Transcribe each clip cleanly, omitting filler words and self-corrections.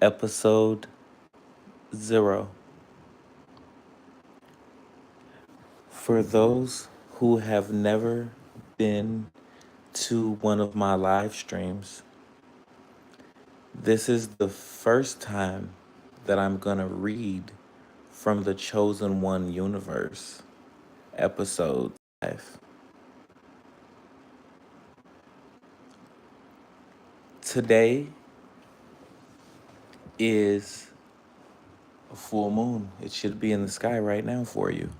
Episode 0. For those who have never been to one of my live streams, this is the first time that I'm going to read from the Chosen One universe, episode 5. Today is a full moon. It should be in the sky right now for you.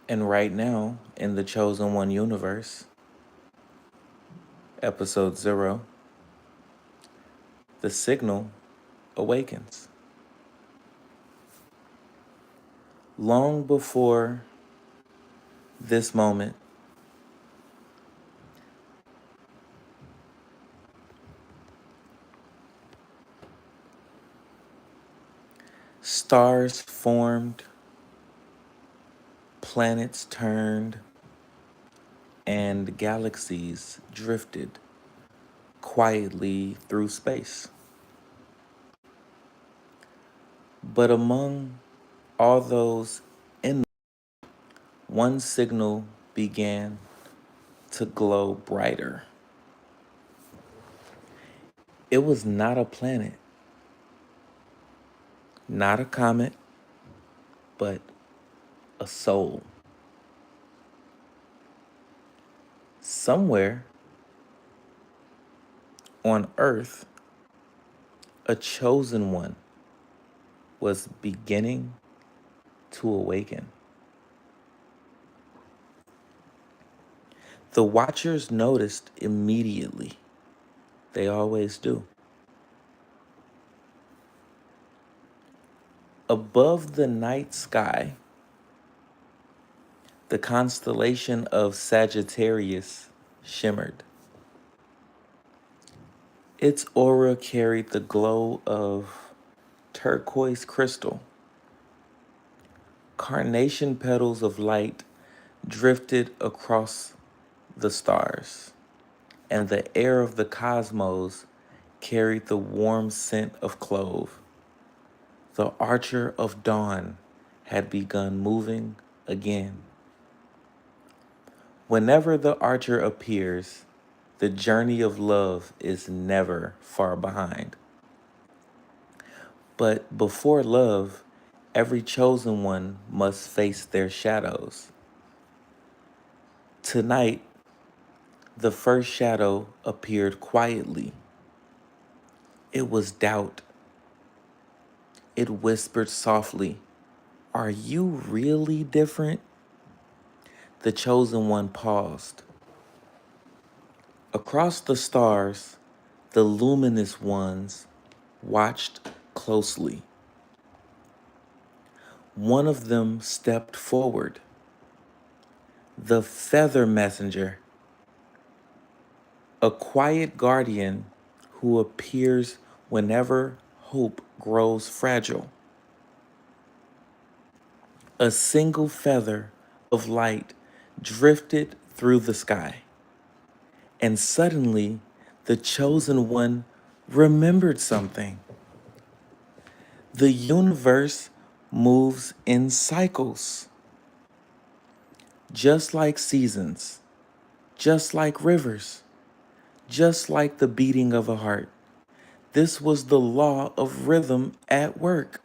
And right now, in the Chosen One universe, episode 0, the signal awakens. Long before this moment, stars formed, planets turned, and galaxies drifted quietly through space. But among all those in one signal began to glow brighter. It was not a planet, not a comet, but a soul. Somewhere on Earth, a chosen one was beginning to awaken. The watchers noticed immediately. They always do. Above the night sky, the constellation of Sagittarius shimmered. Its aura carried the glow of turquoise crystal. Carnation petals of light drifted across the stars, and the air of the cosmos carried the warm scent of clove. The archer of dawn had begun moving again. Whenever the archer appears, the journey of love is never far behind. But before love, every chosen one must face their shadows. Tonight, the first shadow appeared quietly. It was doubt. It whispered softly, "Are you really different?" The chosen one paused. Across the stars, the luminous ones watched closely. One of them stepped forward. The feather messenger, a quiet guardian who appears whenever hope grows fragile. A single feather of light drifted through the sky, and suddenly the chosen one remembered something. The universe moves in cycles, just like seasons, just like rivers, just like the beating of a heart. This was the law of rhythm at work.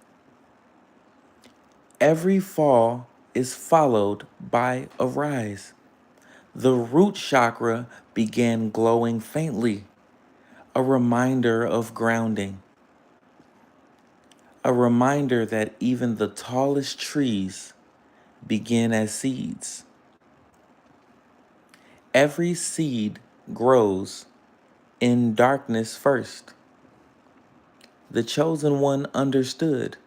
Every fall is followed by a rise. The root chakra began glowing faintly, a reminder of grounding, a reminder that even the tallest trees begin as seeds. Every seed grows in darkness first. The chosen one understood.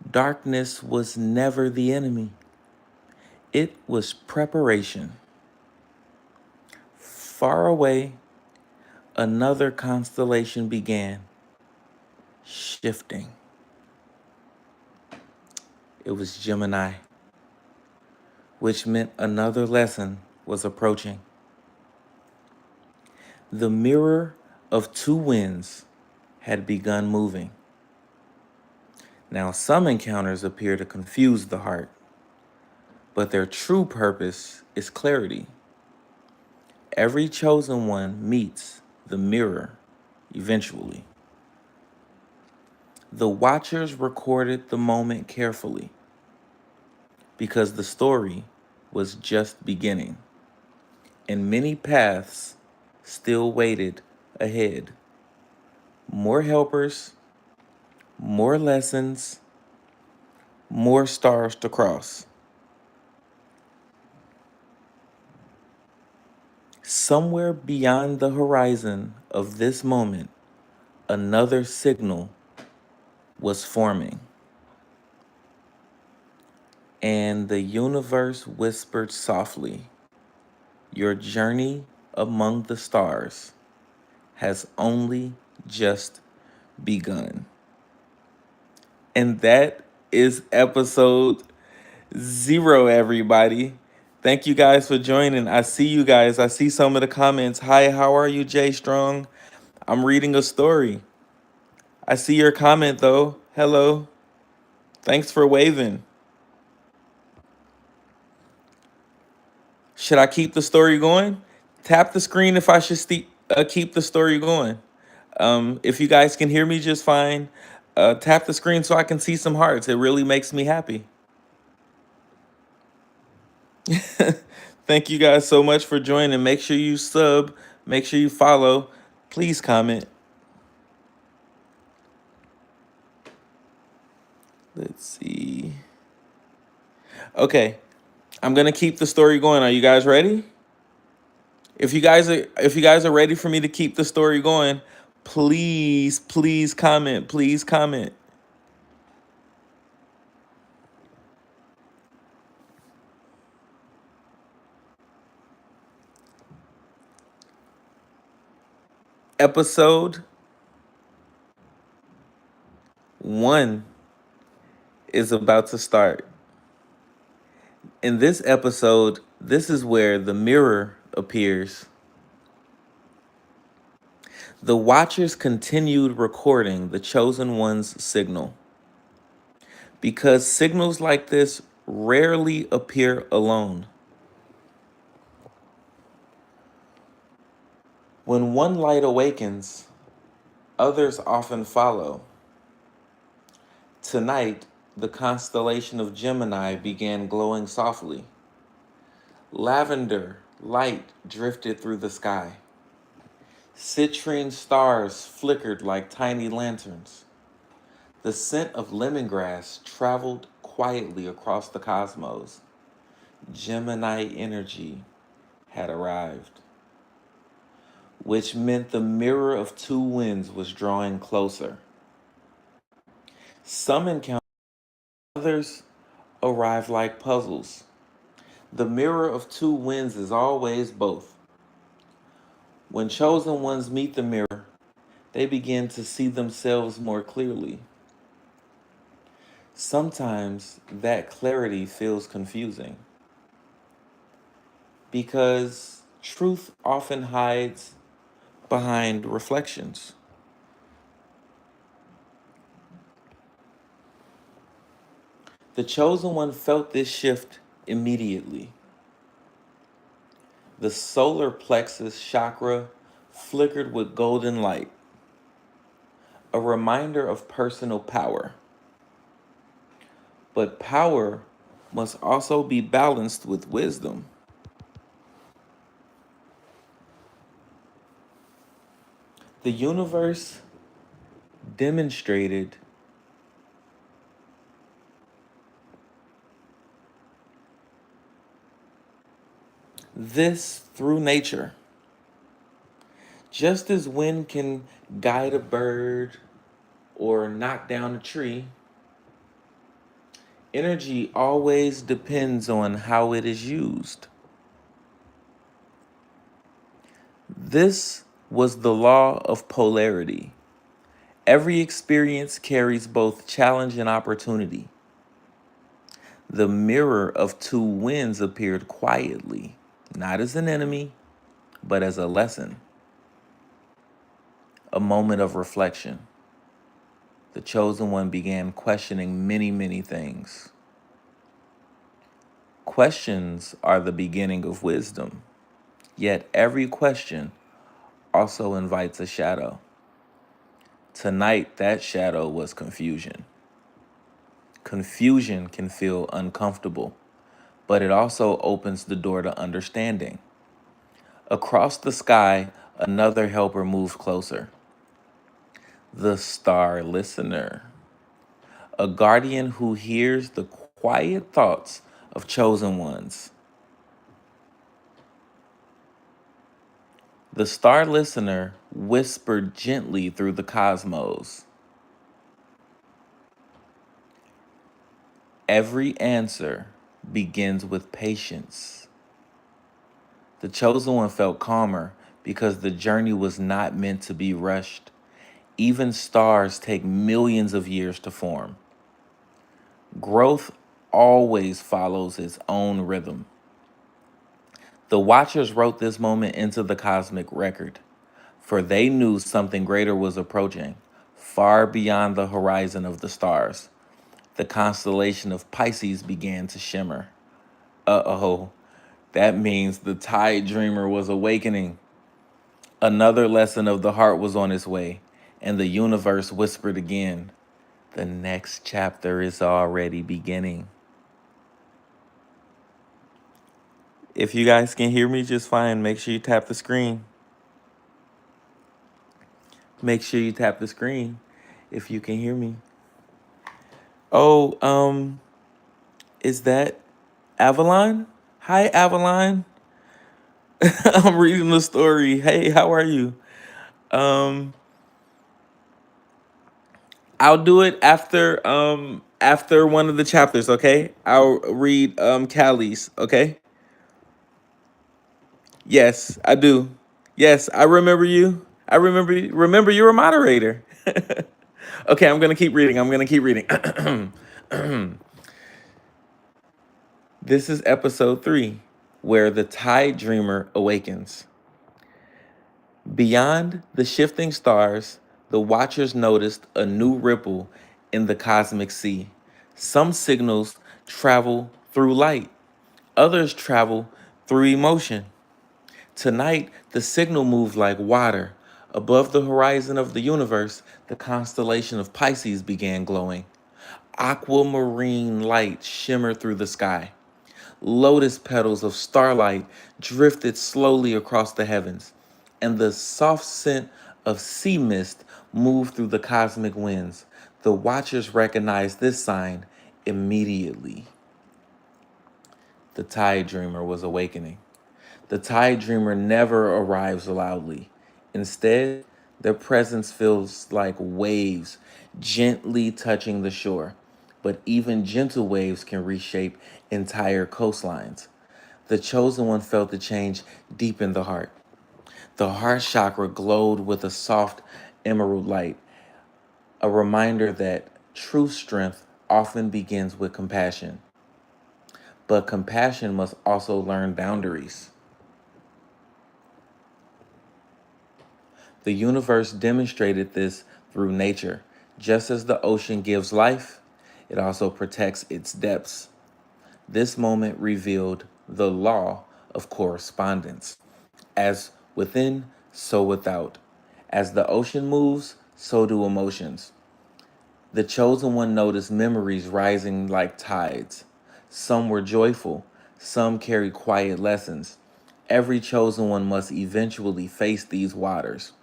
Darkness was never the enemy. It was preparation. Far away, another constellation began shifting. It was Gemini, which meant another lesson was approaching. The mirror of two winds had begun moving. Now, some encounters appear to confuse the heart, but their true purpose is clarity. Every chosen one meets the mirror eventually. The watchers recorded the moment carefully because the story was just beginning, and many paths still waited ahead. More helpers, more lessons, more stars to cross. Somewhere beyond the horizon of this moment, another signal was forming, and the universe whispered softly, "Your journey among the stars has only just begun." And that is episode 0, everybody. Thank you guys for joining. I see you guys. I see some of the comments. Hi, how are you, Jay Strong? I'm reading a story. I see your comment, though. Hello. Thanks for waving. Should I keep the story going? Tap the screen if I should keep the story going. If you guys can hear me just fine, tap the screen so I can see some hearts. It really makes me happy. Thank you guys so much for joining. Make sure you sub, make sure you follow. Please comment. Let's see. Okay, I'm gonna keep the story going. Are you guys ready? If you guys are ready for me to keep the story going, please comment. Please comment. Episode 1 is about to start. In this episode, this is where the mirror appears. The Watchers continued recording the Chosen One's signal. Because signals like this rarely appear alone. When one light awakens, others often follow. Tonight, the constellation of Gemini began glowing softly. Lavender light drifted through the sky. Citrine stars flickered like tiny lanterns. The scent of lemongrass traveled quietly across the cosmos. Gemini energy had arrived, which meant the mirror of two winds was drawing closer. Some encounters, others arrived like puzzles. The mirror of two winds is always both. When chosen ones meet the mirror, they begin to see themselves more clearly. Sometimes that clarity feels confusing because truth often hides behind reflections. The chosen one felt this shift immediately. The solar plexus chakra flickered with golden light, a reminder of personal power. But power must also be balanced with wisdom. The universe demonstrated this through nature. Just as wind can guide a bird or knock down a tree, energy always depends on how it is used. This was the law of polarity. Every experience carries both challenge and opportunity. The mirror of two winds appeared quietly, not as an enemy, but as a lesson. a moment of reflection. The chosen one began questioning many, many things. Questions are the beginning of wisdom, yet every question also invites a shadow. Tonight, that shadow was confusion. Confusion can feel uncomfortable, but it also opens the door to understanding. Across the sky, another helper moves closer. The star listener, a guardian who hears the quiet thoughts of chosen ones. The star listener whispered gently through the cosmos. Every answer begins with patience. The chosen one felt calmer because the journey was not meant to be rushed. Even stars take millions of years to form. Growth always follows its own rhythm. The Watchers wrote this moment into the cosmic record, for they knew something greater was approaching, far beyond the horizon of the stars. The constellation of Pisces began to shimmer. Uh-oh, that means the tide dreamer was awakening. Another lesson of the heart was on its way, and the universe whispered again, the next chapter is already beginning. If you guys can hear me just fine, make sure you tap the screen. Make sure you tap the screen if you can hear me. Oh, is that Avalon? Hi, Avalon. I'm reading the story. Hey, how are you? Um, I'll do it after one of the chapters, okay? I'll read Callie's, okay? Yes, I do. Yes, I remember you. I remember you're a moderator. Okay, I'm gonna keep reading. I'm gonna keep reading. This is episode 3, where the Tide Dreamer awakens. Beyond the shifting stars, the Watchers noticed a new ripple in the cosmic sea. Some signals travel through light, others travel through emotion. Tonight, the signal moved like water. Above the horizon of the universe, the constellation of Pisces began glowing. Aquamarine light shimmered through the sky. Lotus petals of starlight drifted slowly across the heavens, and the soft scent of sea mist moved through the cosmic winds. The watchers recognized this sign immediately. The tide dreamer was awakening. The tide dreamer never arrives loudly. Instead, their presence feels like waves gently touching the shore. But even gentle waves can reshape entire coastlines. The chosen one felt the change deep in the heart. The heart chakra glowed with a soft emerald light, a reminder that true strength often begins with compassion. But compassion must also learn boundaries. The universe demonstrated this through nature. Just as the ocean gives life, it also protects its depths. This moment revealed the law of correspondence. As within, so without. As the ocean moves, so do emotions. The chosen one noticed memories rising like tides. Some were joyful, some carried quiet lessons. Every chosen one must eventually face these waters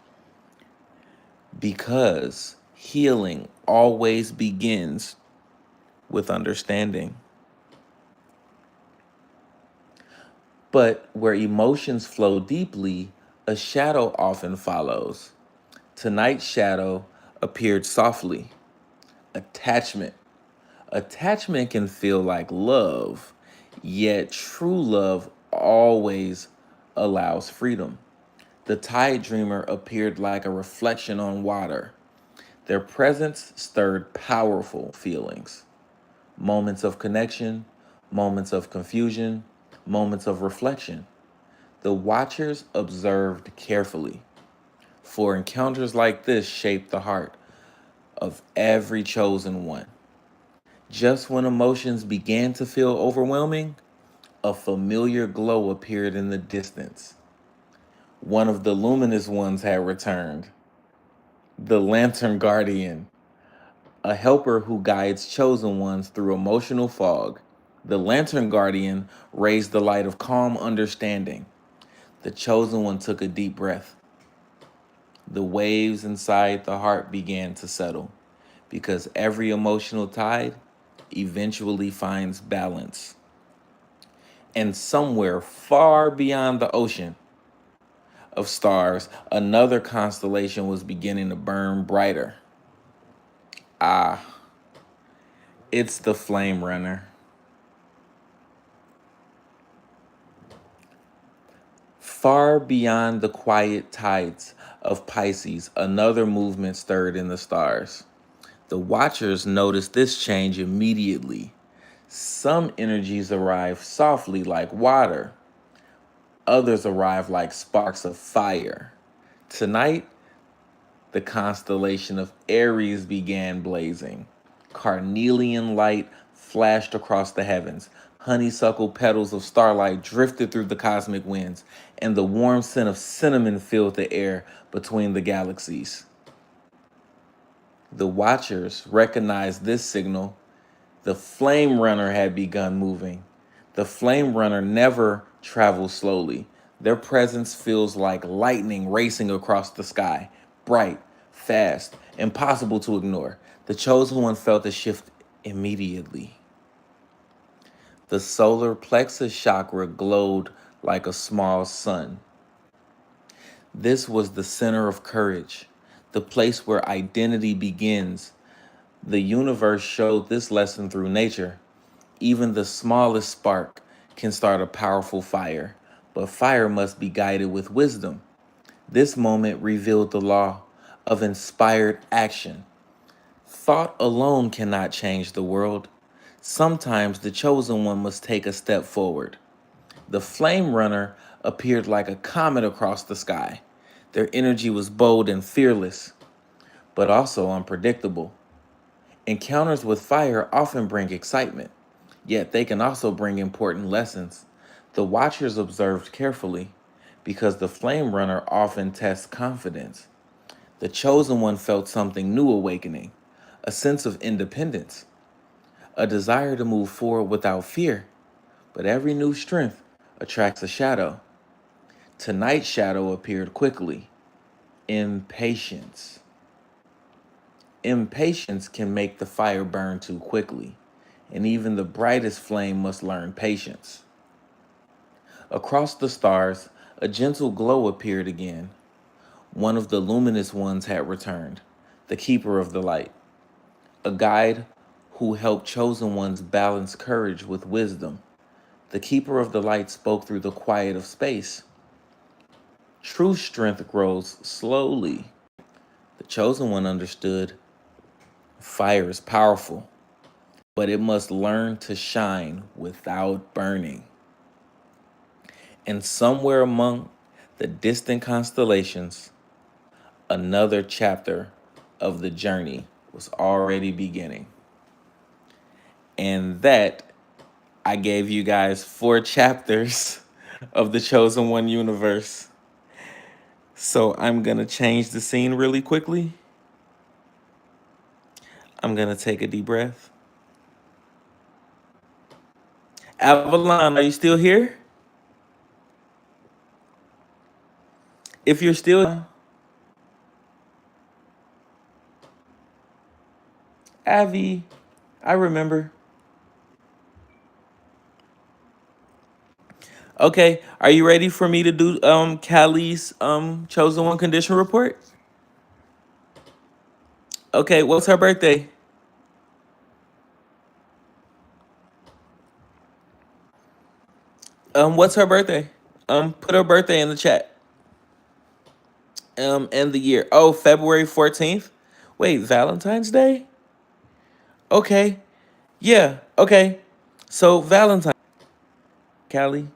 because healing always begins with understanding. But where emotions flow deeply, a shadow often follows. Tonight's shadow appeared softly. Attachment. Attachment can feel like love, yet true love always allows freedom. The tide dreamer appeared like a reflection on water. Their presence stirred powerful feelings. Moments of connection, moments of confusion, moments of reflection. The watchers observed carefully. For encounters like this shape the heart of every chosen one. Just when emotions began to feel overwhelming, a familiar glow appeared in the distance. One of the luminous ones had returned, the Lantern Guardian, a helper who guides chosen ones through emotional fog. The Lantern Guardian raised the light of calm understanding. The chosen one took a deep breath. The waves inside the heart began to settle because every emotional tide eventually finds balance. And somewhere far beyond the ocean of stars, another constellation was beginning to burn brighter. Ah, it's the Flame Runner. Far beyond the quiet tides of Pisces, another movement stirred in the stars. The watchers noticed this change immediately. Some energies arrive softly like water, others arrive like sparks of fire. Tonight, the constellation of Aries began blazing. Carnelian light flashed across the heavens. Honeysuckle petals of starlight drifted through the cosmic winds, and the warm scent of cinnamon filled the air between the galaxies. The watchers recognized this signal. The flame runner had begun moving. The flame runner never travels slowly. Their presence feels like lightning racing across the sky, bright, fast, impossible to ignore. The chosen one felt the shift immediately. The solar plexus chakra glowed like a small sun. This was the center of courage, the place where identity begins. The universe showed this lesson through nature. Even the smallest spark can start a powerful fire, but fire must be guided with wisdom. This moment revealed the law of inspired action. Thought alone cannot change the world. Sometimes the chosen one must take a step forward. The flame runner appeared like a comet across the sky. Their energy was bold and fearless, but also unpredictable. Encounters with fire often bring excitement, yet they can also bring important lessons. The watchers observed carefully because the flame runner often tests confidence. The chosen one felt something new awakening, a sense of independence, a desire to move forward without fear. But every new strength attracts a shadow. Tonight's shadow appeared quickly. Impatience. Impatience can make the fire burn too quickly, and even the brightest flame must learn patience. Across the stars, a gentle glow appeared again. One of the luminous ones had returned, the keeper of the light, a guide who helped chosen ones balance courage with wisdom. The keeper of the light spoke through the quiet of space. True strength grows slowly. The chosen one understood fire is powerful, but it must learn to shine without burning. And somewhere among the distant constellations, another chapter of the journey was already beginning. And that I gave you guys 4 chapters of the Chosen One universe. So I'm going to change the scene really quickly. I'm going to take a deep breath. Avalon, are you still here? If you're still, Avi, I remember. Okay, are you ready for me to do Callie's chosen one condition report? Okay, what's her birthday? What's her birthday? Put her birthday in the chat. And the year. Oh, February 14th. Wait, Valentine's Day? Okay. Yeah, okay. So Valentine, Callie.